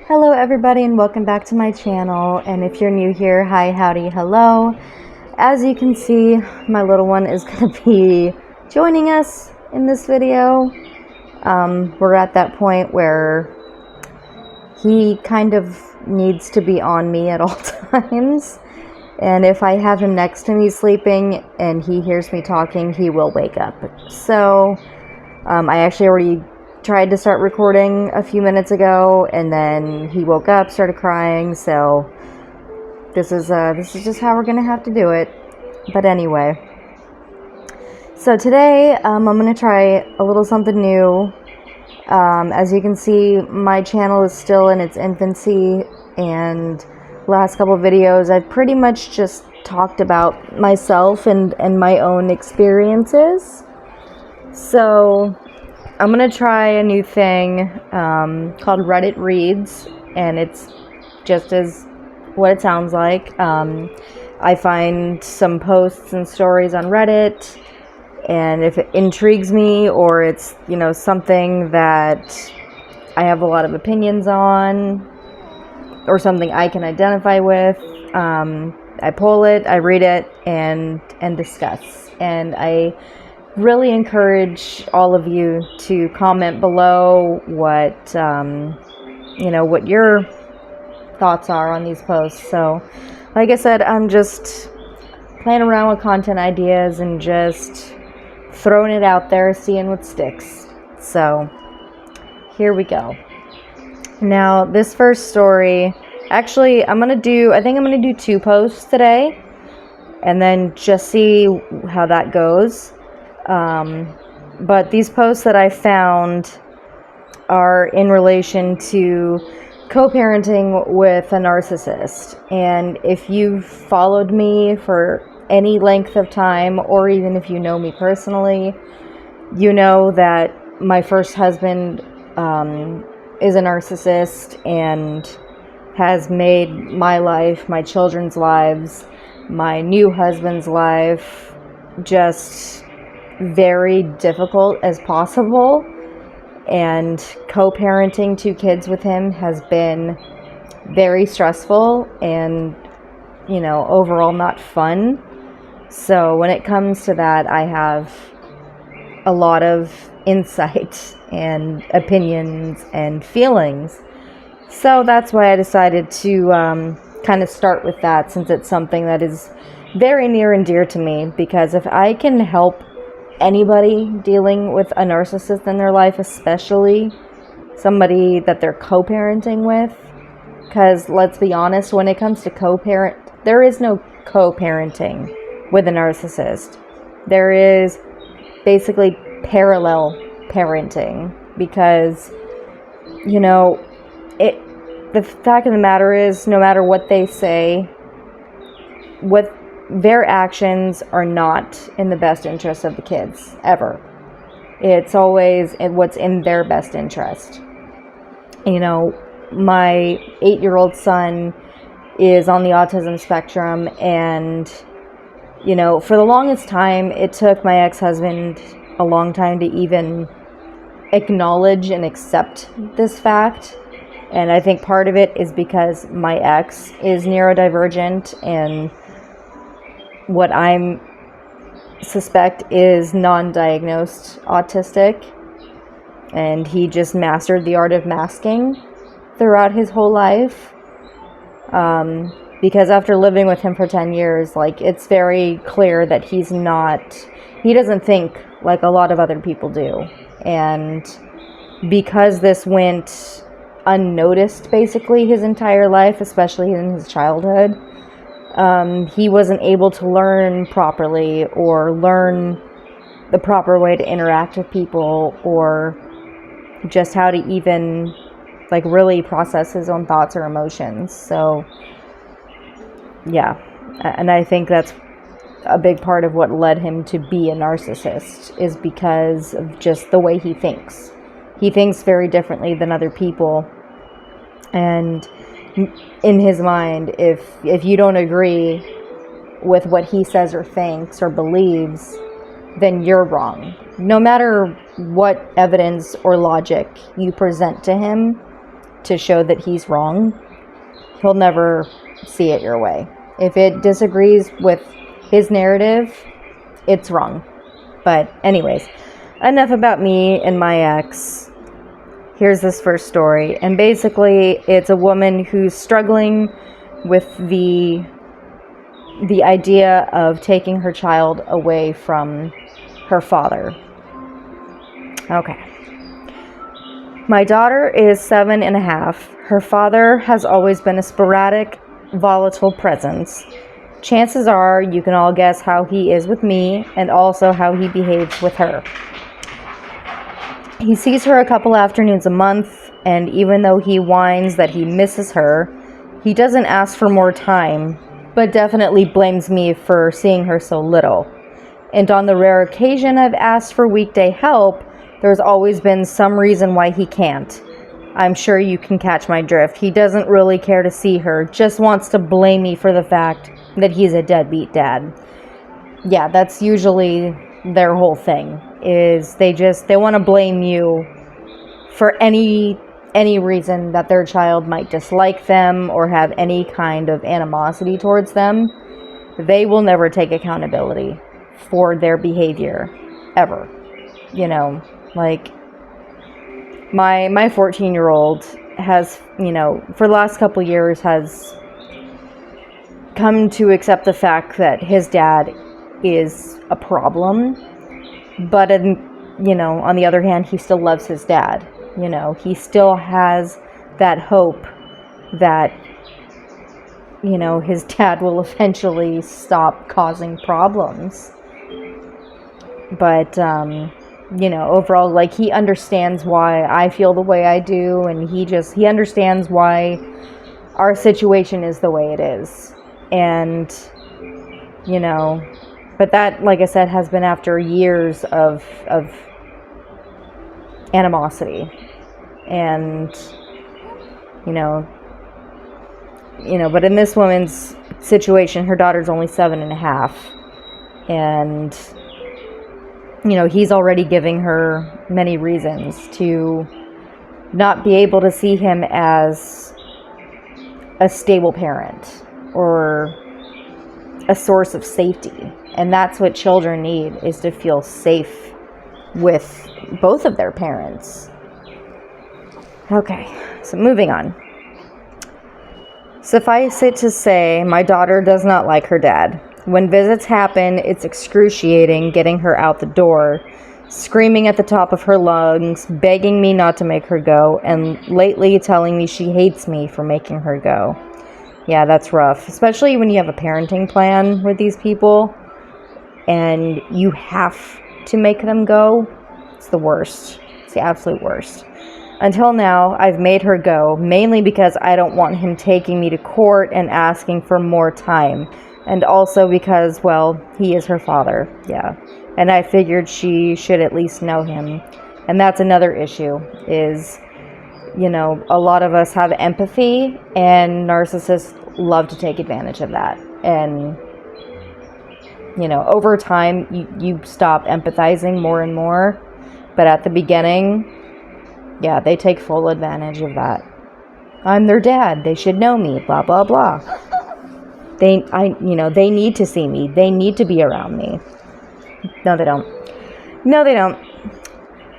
Hello everybody and welcome back to my channel, and if you're new here, hi, howdy, hello. As you can see, my little one is going to be joining us in this video. We're at that point where he kind of needs to be on me at all times, and if I have him next to me sleeping and he hears me talking, he will wake up. So I actually already tried to start recording a few minutes ago, and then he woke up, started crying. So this is just how we're gonna have to do it. But anyway, so today I'm gonna try a little something new. As you can see, my channel is still in its infancy, and last couple videos I've pretty much just talked about myself and my own experiences. So I'm going to try a new thing called Reddit Reads, and it's just as what it sounds like. I find some posts and stories on Reddit, and if it intrigues me or it's, something that I have a lot of opinions on or something I can identify with, I pull it, I read it, and discuss. And I really encourage all of you to comment below what what your thoughts are on these posts. So like I said, I'm just playing around with content ideas and just throwing it out there, seeing what sticks. So here we go. Now this first story, actually I think I'm gonna do 2 posts today and then just see how that goes. But these posts that I found are in relation to co-parenting with a narcissist. And if you've followed me for any length of time, or even if you know me personally, you know that my first husband is a narcissist and has made my life, my children's lives, my new husband's life just very difficult as possible. And co-parenting 2 kids with him has been very stressful and overall not fun. So when it comes to that, I have a lot of insight and opinions and feelings. So that's why I decided to kind of start with that, since it's something that is very near and dear to me. Because if I can help anybody dealing with a narcissist in their life, especially somebody that they're co-parenting with, because let's be honest, when it comes to there is no co-parenting with a narcissist. There is basically parallel parenting, because the fact of the matter is, no matter what they say, their actions are not in the best interest of the kids, ever. It's always what's in their best interest. My 8-year-old son is on the autism spectrum, and, for the longest time, it took my ex-husband a long time to even acknowledge and accept this fact. And I think part of it is because my ex is neurodivergent, and what I suspect is non-diagnosed autistic, and he just mastered the art of masking throughout his whole life. Because after living with him for 10 years, it's very clear that he doesn't think like a lot of other people do. And because this went unnoticed basically his entire life, especially in his childhood, he wasn't able to learn properly or learn the proper way to interact with people, or just how to even really process his own thoughts or emotions. So yeah, and I think that's a big part of what led him to be a narcissist, is because of just the way he thinks. He thinks very differently than other people, and in his mind, if you don't agree with what he says or thinks or believes, then you're wrong. No matter what evidence or logic you present to him, to show that he's wrong, he'll never see it your way. If it disagrees with his narrative, it's wrong. But anyways, enough about me and my ex. Here's this first story. And basically, it's a woman who's struggling with the idea of taking her child away from her father. Okay. My daughter is 7.5. Her father has always been a sporadic, volatile presence. Chances are you can all guess how he is with me and also how he behaves with her. He sees her a couple afternoons a month, and even though he whines that he misses her, he doesn't ask for more time, but definitely blames me for seeing her so little. And on the rare occasion I've asked for weekday help, there's always been some reason why he can't. I'm sure you can catch my drift. He doesn't really care to see her, just wants to blame me for the fact that he's a deadbeat dad. Yeah, that's usually their whole thing, is they want to blame you for any reason that their child might dislike them or have any kind of animosity towards them. They will never take accountability for their behavior, ever. You know, like, my 14-year-old has, for the last couple years has come to accept the fact that his dad is a problem, but on the other hand, he still loves his dad. He still has that hope that his dad will eventually stop causing problems. But overall, like, he understands why I feel the way I do, and he understands why our situation is the way it is. And but that, like I said, has been after years of animosity. And but in this woman's situation, her daughter's only 7.5, and he's already giving her many reasons to not be able to see him as a stable parent or a source of safety. And that's what children need, is to feel safe with both of their parents. Okay, so moving on. Suffice it to say, my daughter does not like her dad. When visits happen, it's excruciating getting her out the door, screaming at the top of her lungs, begging me not to make her go, and lately telling me she hates me for making her go. Yeah, that's rough, especially when you have a parenting plan with these people and you have to make them go. It's the worst. It's the absolute worst. Until now, I've made her go, mainly because I don't want him taking me to court and asking for more time. And also because, well, he is her father. Yeah. And I figured she should at least know him. And that's another issue, is, a lot of us have empathy, and narcissists love to take advantage of that. And, over time, you stop empathizing more and more. But at the beginning, yeah, they take full advantage of that. I'm their dad. They should know me, blah, blah, blah. They need to see me. They need to be around me. No, they don't.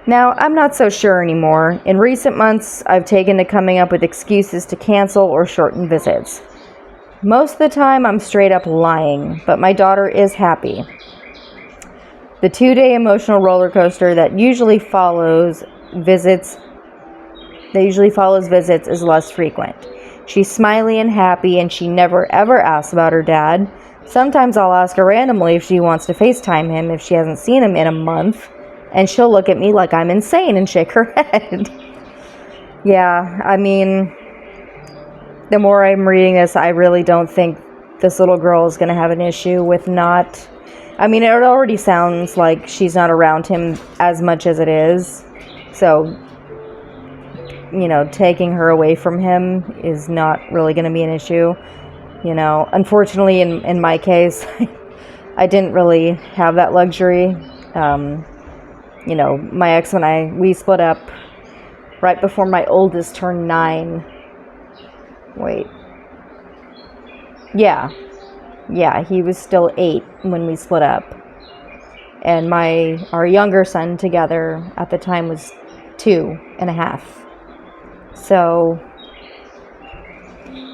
Now, I'm not so sure anymore. In recent months, I've taken to coming up with excuses to cancel or shorten visits. Most of the time, I'm straight up lying, but my daughter is happy. The 2-day emotional roller coaster that usually follows visits is less frequent. She's smiley and happy, and she never ever asks about her dad. Sometimes I'll ask her randomly if she wants to FaceTime him if she hasn't seen him in a month, and she'll look at me like I'm insane and shake her head. Yeah, I mean, the more I'm reading this, I really don't think this little girl is going to have an issue with not... I mean, it already sounds like she's not around him as much as it is. So, taking her away from him is not really going to be an issue. Unfortunately, in my case, I didn't really have that luxury. My ex, we split up right before my oldest turned 9. Wait. Yeah, he was still 8 when we split up. And our younger son together at the time was 2.5. So,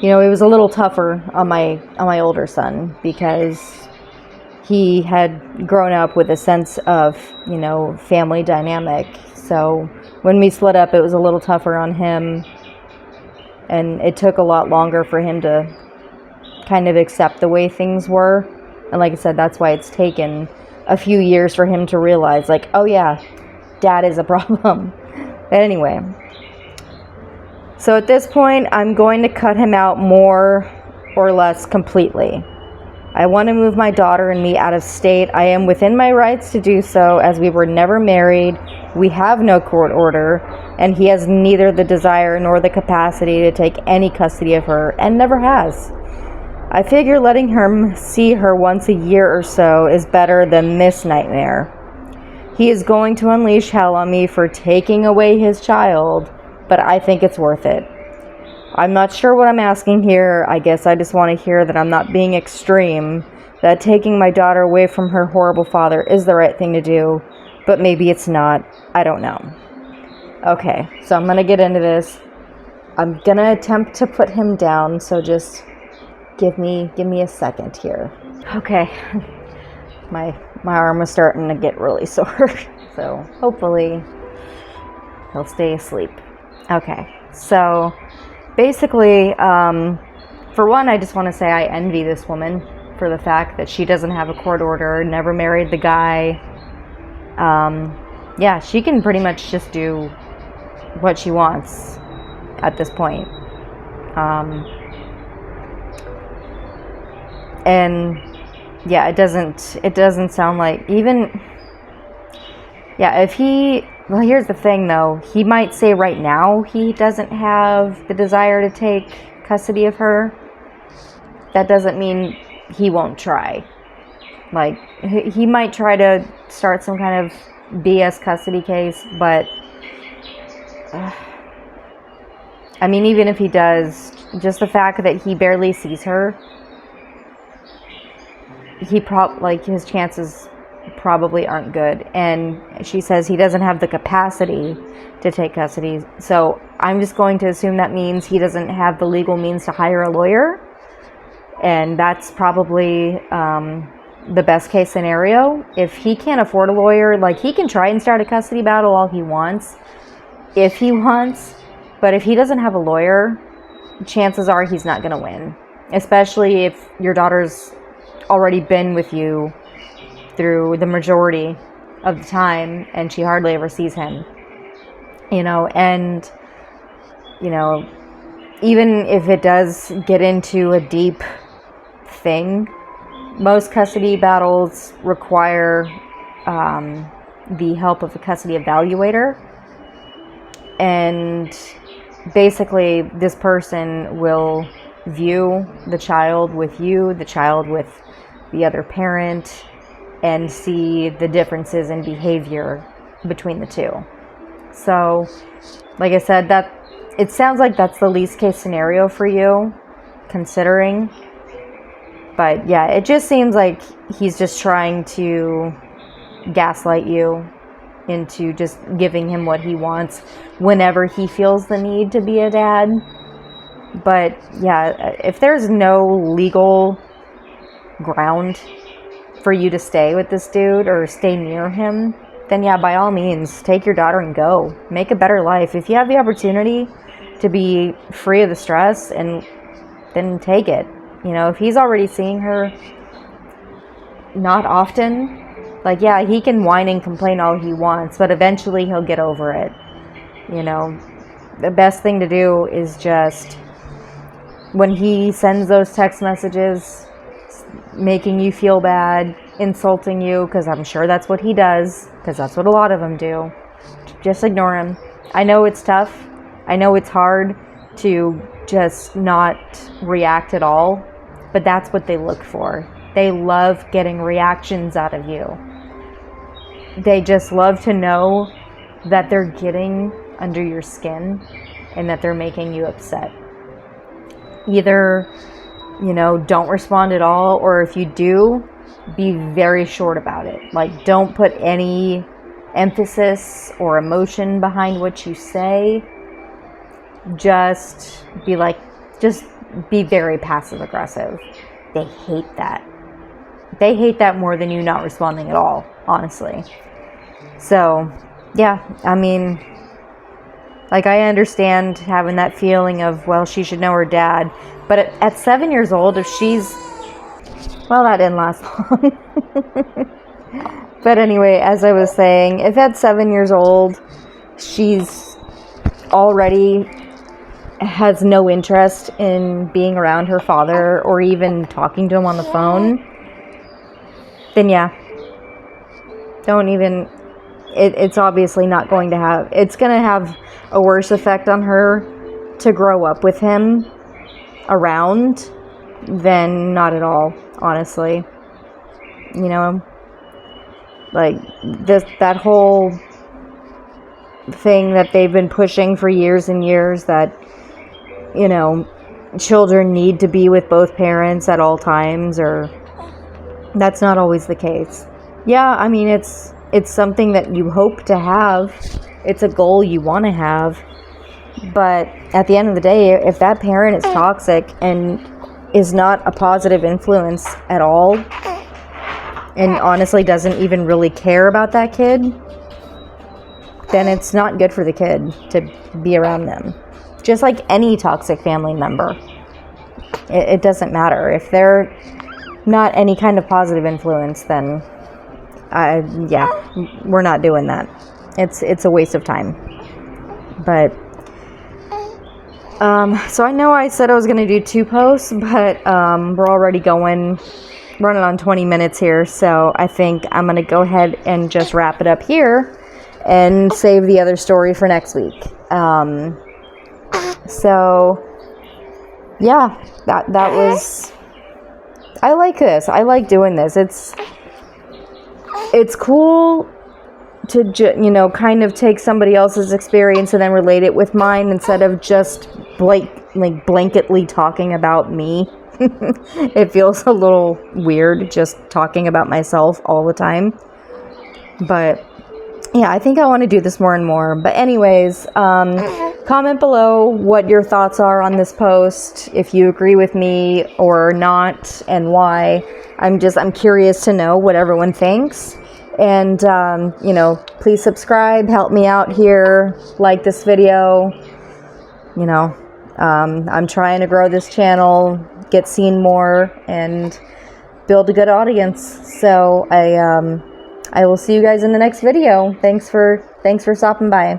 you know, it was a little tougher on my older son because he had grown up with a sense of, you know, family dynamic. So when we split up, it was a little tougher on him, and it took a lot longer for him to kind of accept the way things were. And like I said, that's why it's taken a few years for him to realize, like, oh yeah, dad is a problem. But anyway, so at this point, I'm going to cut him out more or less completely. I want to move my daughter and me out of state. I am within my rights to do so, as we were never married. We have no court order, and he has neither the desire nor the capacity to take any custody of her, and never has. I figure letting him see her once a year or so is better than this nightmare. He is going to unleash hell on me for taking away his child, but I think it's worth it. I'm not sure what I'm asking here. I guess I just want to hear that I'm not being extreme, that taking my daughter away from her horrible father is the right thing to do, but maybe it's not. I don't know. Okay, so I'm going to get into this. I'm going to attempt to put him down, so just give me a second here. Okay. My arm was starting to get really sore, so hopefully he'll stay asleep. Okay, so basically, for one, I just want to say I envy this woman for the fact that she doesn't have a court order, never married the guy. Yeah, she can pretty much just do what she wants at this point. And yeah, it doesn't sound like even, yeah, well, here's the thing though, he might say right now he doesn't have the desire to take custody of her. That doesn't mean he won't try. Like, he might try to start some kind of BS custody case, but I mean, even if he does, just the fact that he barely sees her, his chances probably aren't good. And she says he doesn't have the capacity to take custody. So I'm just going to assume that means he doesn't have the legal means to hire a lawyer. And that's probably the best case scenario. If he can't afford a lawyer, like, he can try and start a custody battle all he wants, if he wants. But if he doesn't have a lawyer, chances are he's not going to win. Especially if your daughter's already been with you through the majority of the time and she hardly ever sees him, you know. And, you know, even if it does get into a deep thing, most custody battles require the help of a custody evaluator. And basically this person will view the child with you, the child with the other parent, and see the differences in behavior between the two. So, like I said, that it sounds like that's the least case scenario for you, considering. But yeah, it just seems like he's just trying to gaslight you into just giving him what he wants whenever he feels the need to be a dad. But yeah, if there's no legal ground for you to stay with this dude or stay near him, then yeah, by all means, take your daughter and go. Make a better life. If you have the opportunity to be free of the stress, and then take it. You know, if he's already seeing her not often, like, yeah, he can whine and complain all he wants, but eventually he'll get over it. You know, the best thing to do is just, when he sends those text messages making you feel bad, insulting you, because I'm sure that's what he does, because that's what a lot of them do, just ignore him. I know it's tough. I know it's hard to just not react at all, but that's what they look for. They love getting reactions out of you. They just love to know that they're getting under your skin and that they're making you upset. Either, you know, don't respond at all, or if you do, be very short about it. Like, don't put any emphasis or emotion behind what you say. Just be very passive aggressive. They hate that. They hate that more than you not responding at all, honestly. So, yeah, I mean, like, I understand having that feeling of, well, she should know her dad. But at 7 years old, if she's... Well, that didn't last long. But anyway, as I was saying, if at 7 years old, she's already has no interest in being around her father or even talking to him on the phone, then yeah, don't even... It's obviously not going to have... It's going to have a worse effect on her to grow up with him around than not at all, honestly. You know, like that whole thing that they've been pushing for years and years, that, you know, children need to be with both parents at all times, or that's not always the case. Yeah, I mean, it's something that you hope to have. It's a goal you want to have. But at the end of the day, if that parent is toxic and is not a positive influence at all, and honestly doesn't even really care about that kid, then it's not good for the kid to be around them. Just like any toxic family member. It doesn't matter. If they're not any kind of positive influence, then yeah, we're not doing that. It's a waste of time. But so I know I said I was going to do 2 posts, but we're already running on 20 minutes here, so I think I'm going to go ahead and just wrap it up here and save the other story for next week. So yeah, that was... I like this. I like doing this. It's cool to you know, kind of take somebody else's experience and then relate it with mine, instead of just blanketly talking about me. It feels a little weird just talking about myself all the time. But yeah, I think I want to do this more and more. But anyways, comment below what your thoughts are on this post, if you agree with me or not, and why. I'm curious to know what everyone thinks. And, you know, please subscribe, help me out here, like this video. You know, I'm trying to grow this channel, get seen more, and build a good audience. So I will see you guys in the next video. Thanks for stopping by.